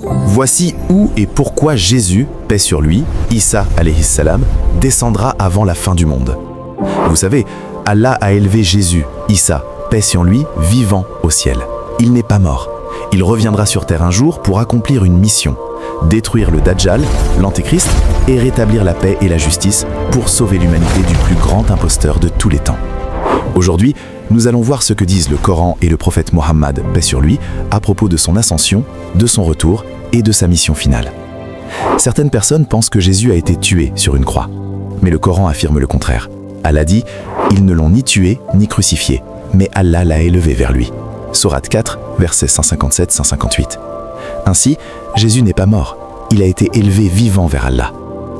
Voici où et pourquoi Jésus, paix sur lui, Isa alayhi salam, descendra avant la fin du monde. Vous savez, Allah a élevé Jésus, Isa, paix sur lui, vivant au ciel. Il n'est pas mort. Il reviendra sur terre un jour pour accomplir une mission, détruire le Dajjal, l'Antéchrist, et rétablir la paix et la justice pour sauver l'humanité du plus grand imposteur de tous les temps. Aujourd'hui, nous allons voir ce que disent le Coran et le prophète Mohammed, paix sur lui, à propos de son ascension, de son retour et de sa mission finale. Certaines personnes pensent que Jésus a été tué sur une croix, mais le Coran affirme le contraire. Allah dit « Ils ne l'ont ni tué ni crucifié, mais Allah l'a élevé vers lui ». Sourate 4, versets 157-158. Ainsi, Jésus n'est pas mort, il a été élevé vivant vers Allah.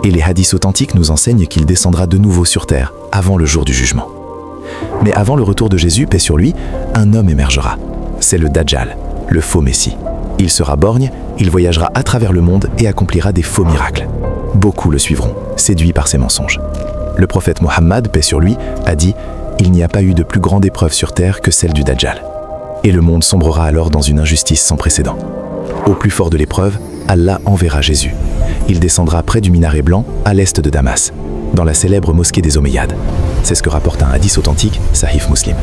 Et les hadiths authentiques nous enseignent qu'il descendra de nouveau sur terre, avant le jour du jugement. Mais avant le retour de Jésus, paix sur lui, un homme émergera. C'est le Dajjal, le faux Messie. Il sera borgne, il voyagera à travers le monde et accomplira des faux miracles. Beaucoup le suivront, séduits par ses mensonges. Le prophète Mohammed, paix sur lui, a dit « Il n'y a pas eu de plus grande épreuve sur terre que celle du Dajjal. » Et le monde sombrera alors dans une injustice sans précédent. Au plus fort de l'épreuve, Allah enverra Jésus. Il descendra près du minaret blanc, à l'est de Damas, dans la célèbre mosquée des Omeyyades. C'est ce que rapporte un hadith authentique, Sahih Muslim.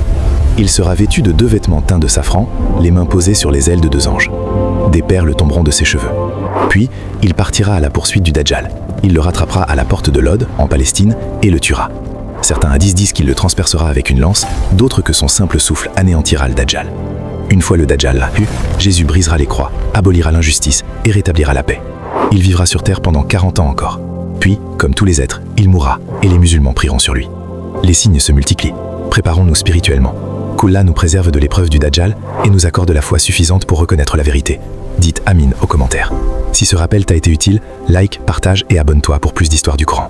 Il sera vêtu de 2 vêtements teints de safran, les mains posées sur les ailes de 2 anges. Des perles tomberont de ses cheveux. Puis, il partira à la poursuite du Dajjal. Il le rattrapera à la porte de Lod, en Palestine, et le tuera. Certains hadiths disent qu'il le transpercera avec une lance, d'autres que son simple souffle anéantira le Dajjal. Une fois le Dajjal là, Jésus brisera les croix, abolira l'injustice et rétablira la paix. Il vivra sur terre pendant 40 ans encore. Puis, comme tous les êtres, il mourra et les musulmans prieront sur lui. Les signes se multiplient. Préparons-nous spirituellement. Qu'Allah nous préserve de l'épreuve du Dajjal et nous accorde la foi suffisante pour reconnaître la vérité. Dites Amin aux commentaires. Si ce rappel t'a été utile, like, partage et abonne-toi pour plus d'histoires du Coran.